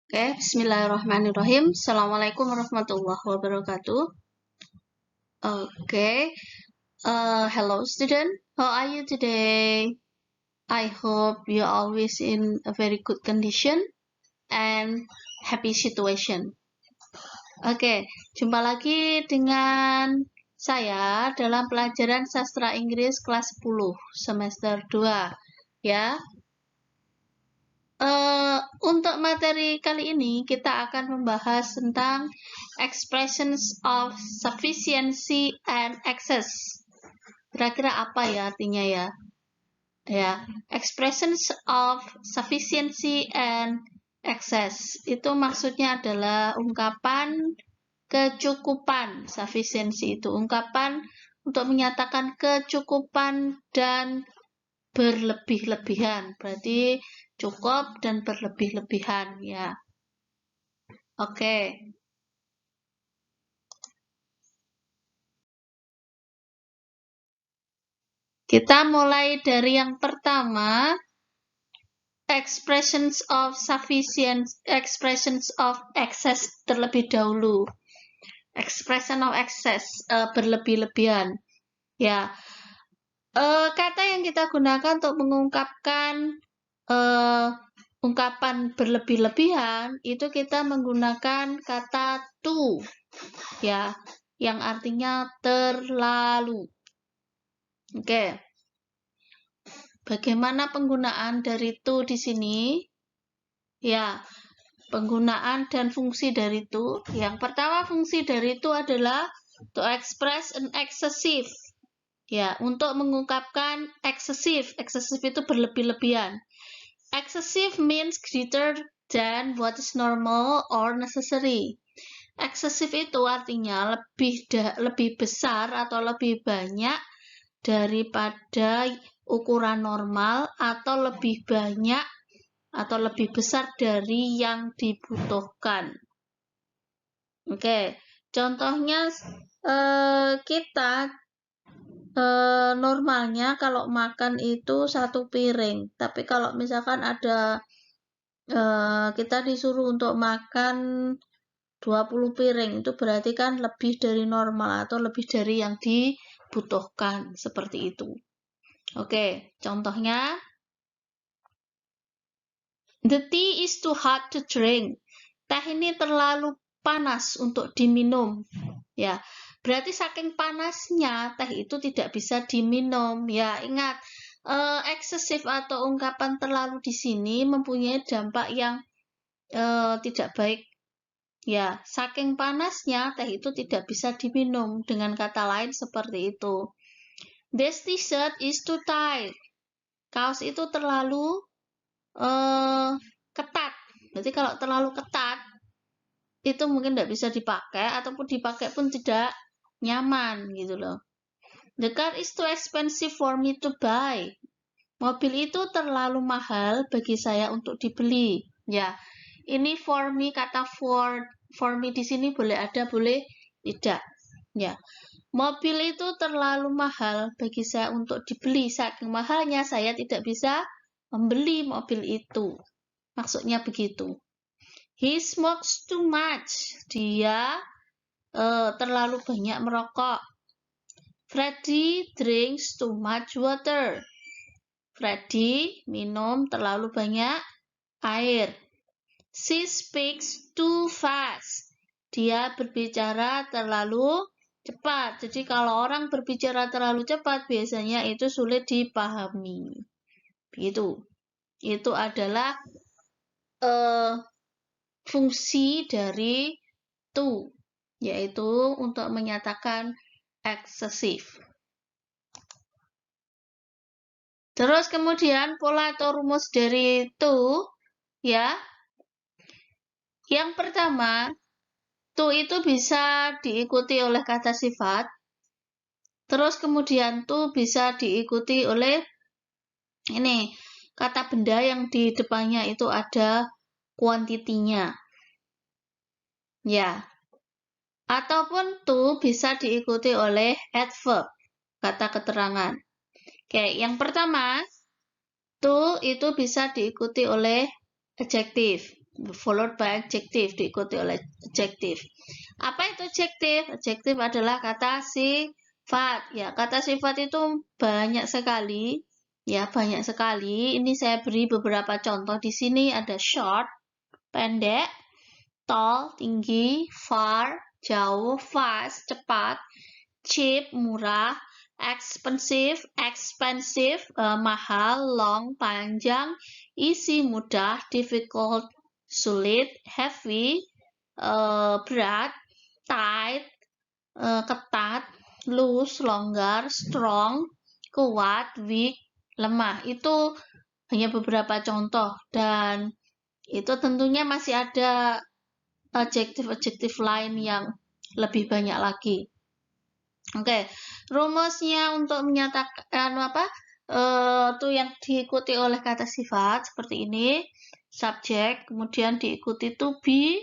Oke, bismillahirrahmanirrahim. Assalamualaikum warahmatullahi wabarakatuh. Oke, hello student. How are you today? I hope you're always in a very good condition and happy situation. Oke, jumpa lagi dengan saya dalam pelajaran Sastra Inggris kelas 10 semester 2 ya. Untuk materi kali ini kita akan membahas tentang expressions of sufficiency and excess. Kira-kira apa ya artinya ya? Ya, expressions of sufficiency and excess itu maksudnya adalah ungkapan kecukupan. Sufficiency itu ungkapan untuk menyatakan kecukupan dan berlebih-lebihan. Berarti cukup dan berlebih-lebihan ya. Oke. Kita mulai dari yang pertama, expressions of sufficiency, expressions of excess terlebih dahulu. Expression of excess, berlebih-lebihan. Ya. Kata yang kita gunakan untuk mengungkapkan ungkapan berlebih-lebihan itu kita menggunakan kata to, ya, yang artinya terlalu. Oke. Bagaimana penggunaan dari to di sini? Ya, penggunaan dan fungsi dari to. Yang pertama fungsi dari to adalah to express an excessive. Ya, untuk mengungkapkan excessive. Excessive itu berlebih-lebihan. Excessive means greater than what is normal or necessary. Excessive itu artinya lebih besar atau lebih banyak daripada ukuran normal atau lebih banyak atau lebih besar dari yang dibutuhkan. Oke, contohnya kita normalnya kalau makan itu 1 piring, tapi kalau misalkan ada kita disuruh untuk makan 20 piring, itu berarti kan lebih dari normal atau lebih dari yang dibutuhkan, seperti itu. Oke, contohnya, the tea is too hot to drink. Teh ini terlalu panas untuk diminum. Ya, berarti saking panasnya teh itu tidak bisa diminum. Ya, ingat, excessive atau ungkapan terlalu di sini mempunyai dampak yang tidak baik. Ya, saking panasnya teh itu tidak bisa diminum. Dengan kata lain seperti itu. This t-shirt is too tight. Kaos itu terlalu ketat. Berarti kalau terlalu ketat itu mungkin tidak bisa dipakai ataupun dipakai pun tidak nyaman gitu loh. The car is too expensive for me to buy. Mobil itu terlalu mahal bagi saya untuk dibeli. Ya, ini for me, kata for me di sini boleh ada, boleh tidak. Ya, mobil itu terlalu mahal bagi saya untuk dibeli. Saking mahalnya saya tidak bisa membeli mobil itu. Maksudnya begitu. He smokes too much. Dia terlalu banyak merokok. Freddy drinks too much water. Freddy minum terlalu banyak air. She speaks too fast. Dia berbicara terlalu cepat. Jadi kalau orang berbicara terlalu cepat biasanya itu sulit dipahami. Begitu. Itu adalah fungsi dari to, yaitu untuk menyatakan excessive. Terus kemudian pola atau rumus dari to, ya. Yang pertama, to itu bisa diikuti oleh kata sifat. Terus kemudian to bisa diikuti oleh ini kata benda yang di depannya itu ada kuantitinya. Ya. Ataupun to bisa diikuti oleh adverb, kata keterangan. Oke, yang pertama, to itu bisa diikuti oleh adjektif. followed by adjective, diikuti oleh adjective. Apa itu adjective? Adjective adalah kata sifat. Ya, kata sifat itu banyak sekali. Ya, banyak sekali. Ini saya beri beberapa contoh di sini. Ada short, pendek, tall, tinggi, far, jauh, fast, cepat, cheap, murah, expensive, mahal, long, panjang, easy, mudah, difficult, sulit, heavy, berat, tight, ketat, loose, longgar, strong, kuat, weak, lemah. Itu hanya beberapa contoh, dan itu tentunya masih ada adjektif-adjektif lain yang lebih banyak lagi. Oke, rumusnya untuk menyatakan itu yang diikuti oleh kata sifat seperti ini. Subjek, kemudian diikuti to be,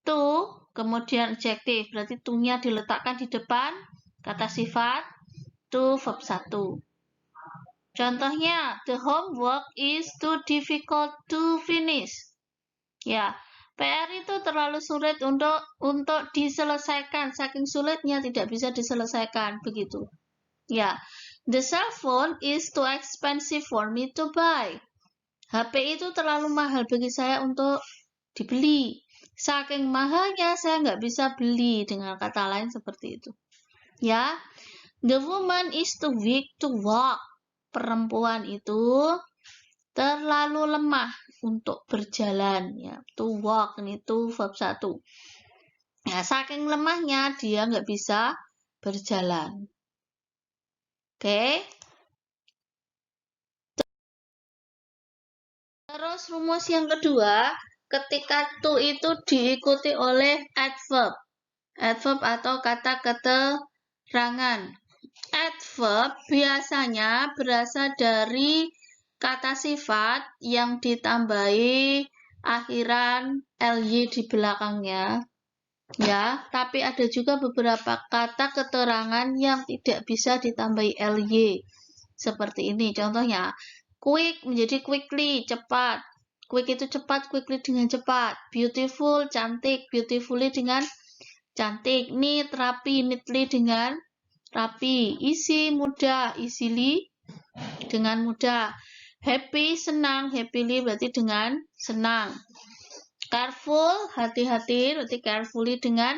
to, kemudian adjektif. Berarti to-nya diletakkan di depan kata sifat, to verb 1. Contohnya, the homework is too difficult to finish. Ya, PR itu terlalu sulit untuk diselesaikan. Saking sulitnya tidak bisa diselesaikan, begitu. Ya, the cell phone is too expensive for me to buy. HP itu terlalu mahal bagi saya untuk dibeli. Saking mahalnya saya nggak bisa beli, dengan kata lain seperti itu. Ya, the woman is too weak to walk. Perempuan itu terlalu lemah untuk berjalan. Ya, to walk ini to verb 1. Nah, saking lemahnya dia nggak bisa berjalan. Oke. Terus rumus yang kedua, ketika to itu diikuti oleh adverb. Adverb atau kata keterangan. Adverb biasanya berasal dari kata sifat yang ditambahi akhiran ly di belakangnya. Ya, tapi ada juga beberapa kata keterangan yang tidak bisa ditambahi ly. Seperti ini contohnya. Quick menjadi quickly, cepat. Quick itu cepat, quickly dengan cepat. Beautiful, cantik, beautifully dengan cantik. Neat, rapi, neatly dengan rapi. Easy, mudah, easily dengan mudah. Happy, senang, happily berarti dengan senang. Careful, hati-hati, berarti carefully dengan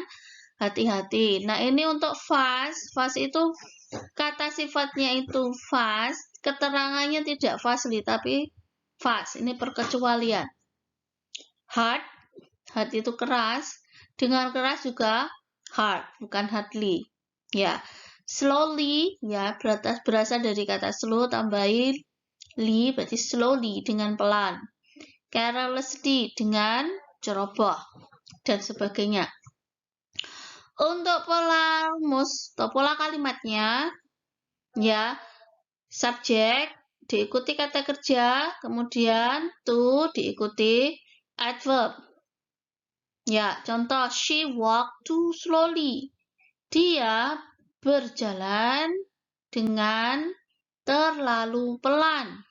hati-hati. Nah, ini untuk fast. Fast itu kata sifatnya itu fast. Keterangannya tidak fastly, tapi fast. Ini perkecualian. Hard, hard itu keras. Dengan keras juga hard, bukan hardly. Ya, slowly, ya berasal dari kata slow, tambahin li, berarti slowly, dengan pelan. Carelessly, dengan ceroboh, dan sebagainya. Untuk pola rumus atau pola kalimatnya, ya, subjek diikuti kata kerja, kemudian to diikuti adverb. Ya, contoh, she walked too slowly. Dia berjalan dengan terlalu pelan.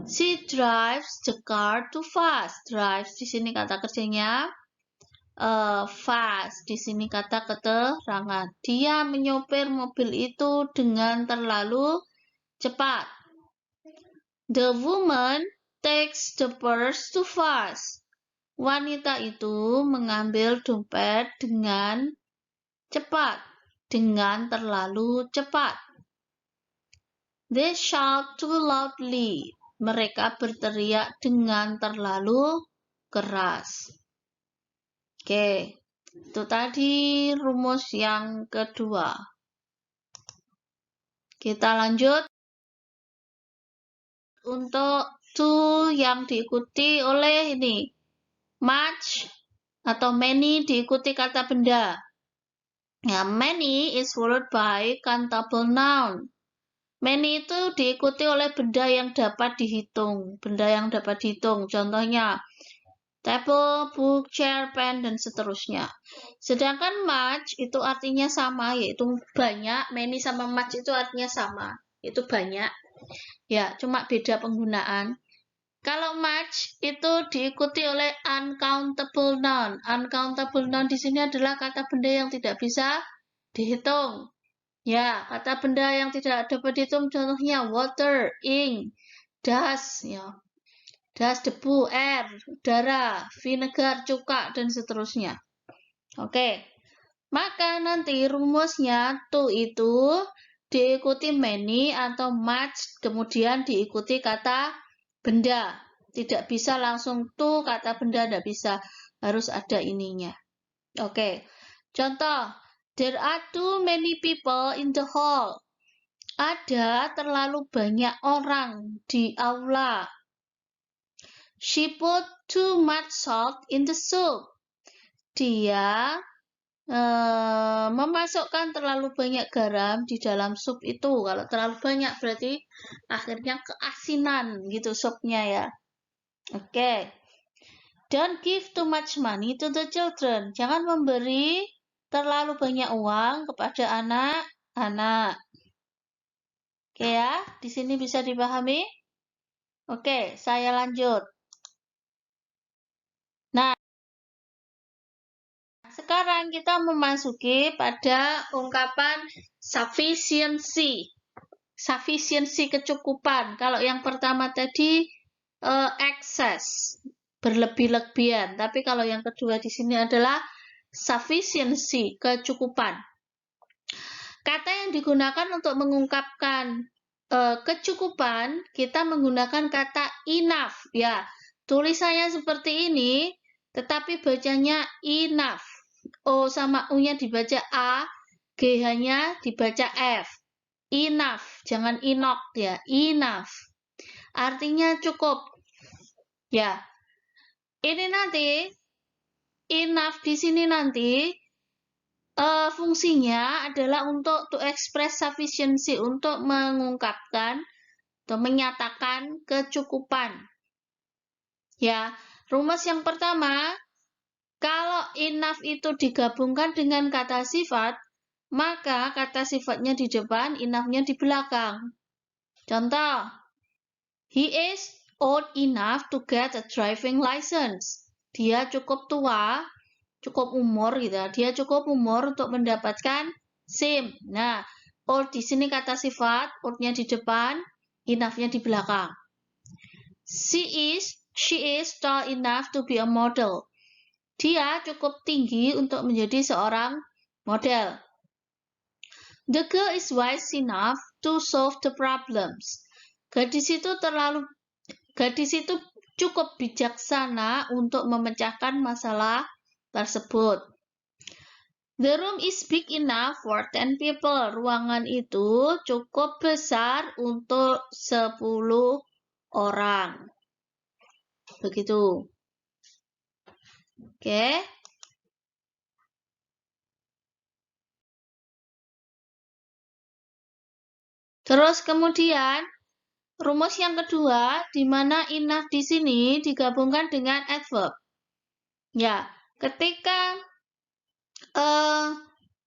She drives the car too fast. Drives di sini kata kerjanya fast. Di sini kata keterangan. Dia menyopir mobil itu dengan terlalu cepat. The woman takes the purse too fast. Wanita itu mengambil dompet dengan cepat, dengan terlalu cepat. They shout too loudly. Mereka berteriak dengan terlalu keras. Oke, itu tadi rumus yang kedua. Kita lanjut. Untuk to yang diikuti oleh ini. Much atau many diikuti kata benda. Ya, many is followed by countable noun. Many itu diikuti oleh benda yang dapat dihitung. Benda yang dapat dihitung. Contohnya, table, book, chair, pen, dan seterusnya. Sedangkan much itu artinya sama, yaitu banyak. Many sama much itu artinya sama, itu banyak. Ya, cuma beda penggunaan. Kalau much itu diikuti oleh uncountable noun. Uncountable noun di sini adalah kata benda yang tidak bisa dihitung. Ya, kata benda yang tidak dapat dihitung contohnya water, ink, dust, ya. Dust, debu, air, udara, vinegar, cuka, dan seterusnya. Oke. Maka nanti rumusnya to itu diikuti many atau much, kemudian diikuti kata benda. Tidak bisa langsung to kata benda, tidak bisa. Harus ada ininya. Oke. Contoh, there are too many people in the hall. Ada terlalu banyak orang di aula. She put too much salt in the soup. Dia memasukkan terlalu banyak garam di dalam sup itu. Kalau terlalu banyak berarti akhirnya keasinan gitu supnya ya. Oke. Don't give too much money to the children. Jangan memberi terlalu banyak uang kepada anak-anak. Oke ya, di sini bisa dipahami? Oke, saya lanjut. Nah, sekarang kita memasuki pada ungkapan sufficiency. Sufficiency kecukupan. Kalau yang pertama tadi excess, berlebih-lebihan. Tapi kalau yang kedua di sini adalah sufficiency, kecukupan. Kata yang digunakan untuk mengungkapkan kecukupan, kita menggunakan kata enough. Ya, tulisannya seperti ini, tetapi bacanya enough. O sama U-nya dibaca A, G-nya dibaca F. Enough, jangan enough ya, enough. Artinya cukup. Ya. Ini nanti enough di sini nanti fungsinya adalah untuk to express sufficiency, untuk mengungkapkan atau menyatakan kecukupan. Ya, rumus yang pertama, kalau enough itu digabungkan dengan kata sifat, maka kata sifatnya di depan, enough-nya di belakang. Contoh, he is old enough to get a driving license. Dia cukup tua, cukup umur gitu. Dia cukup umur untuk mendapatkan SIM. Nah, old di sini kata sifat, old-nya di depan, enough-nya di belakang. She is tall enough to be a model. Dia cukup tinggi untuk menjadi seorang model. The girl is wise enough to solve the problems. Gadis itu cukup bijaksana untuk memecahkan masalah tersebut. The room is big enough for 10 people. Ruangan itu cukup besar untuk 10 orang. Begitu. Oke. Terus kemudian rumus yang kedua, di mana enough di sini digabungkan dengan adverb. Ya, ketika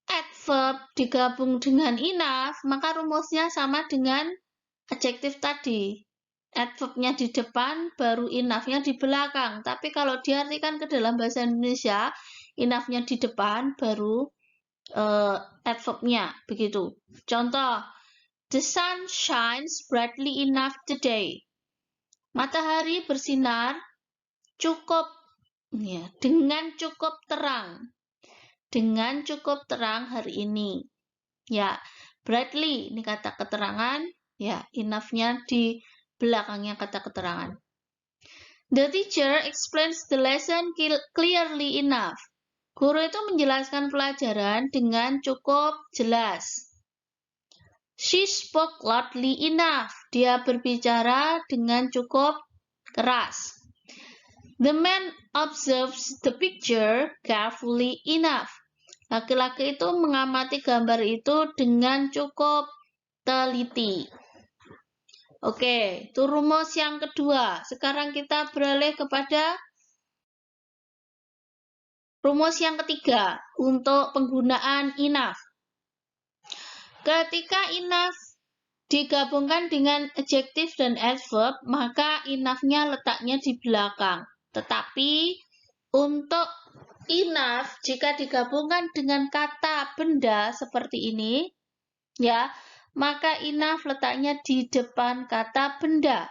adverb digabung dengan enough, maka rumusnya sama dengan adjektif tadi. Adverb-nya di depan, baru enough-nya di belakang. Tapi kalau diartikan ke dalam bahasa Indonesia, enough-nya di depan, baru adverb-nya. Begitu. Contoh, the sun shines brightly enough today. Matahari bersinar cukup, ya, dengan cukup terang. Dengan cukup terang hari ini. Ya, brightly, ini kata keterangan. Ya, enough-nya di belakangnya kata keterangan. The teacher explains the lesson clearly enough. Guru itu menjelaskan pelajaran dengan cukup jelas. She spoke loudly enough. Dia berbicara dengan cukup keras. The man observes the picture carefully enough. Laki-laki itu mengamati gambar itu dengan cukup teliti. Oke, itu rumus yang kedua. Sekarang kita beralih kepada rumus yang ketiga untuk penggunaan enough. Ketika enough digabungkan dengan adjective dan adverb, maka enough-nya letaknya di belakang. Tetapi untuk enough jika digabungkan dengan kata benda seperti ini, ya, maka enough letaknya di depan kata benda.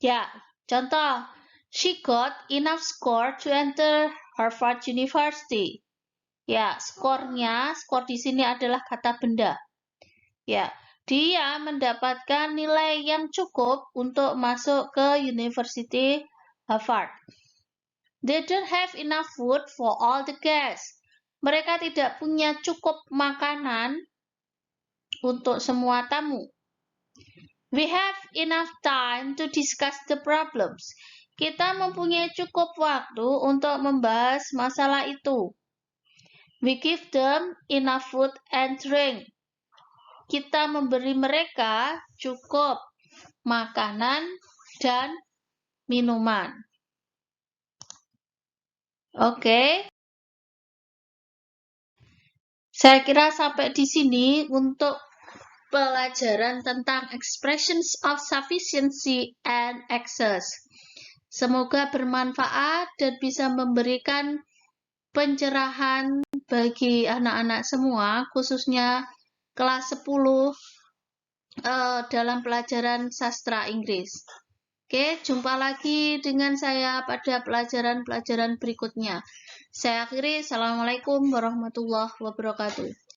Ya, contoh, she got enough score to enter Harvard University. Ya, skornya, skor di sini adalah kata benda. Ya, dia mendapatkan nilai yang cukup untuk masuk ke University Harvard. They don't have enough food for all the guests. Mereka tidak punya cukup makanan untuk semua tamu. We have enough time to discuss the problems. Kita mempunyai cukup waktu untuk membahas masalah itu. We give them enough food and drink. Kita memberi mereka cukup makanan dan minuman. Oke. Saya kira sampai di sini untuk pelajaran tentang expressions of sufficiency and excess. Semoga bermanfaat dan bisa memberikan pencerahan bagi anak-anak semua, khususnya kelas 10 dalam pelajaran sastra Inggris. Oke, jumpa lagi dengan saya pada pelajaran-pelajaran berikutnya. Saya akhiri, Assalamualaikum warahmatullahi wabarakatuh.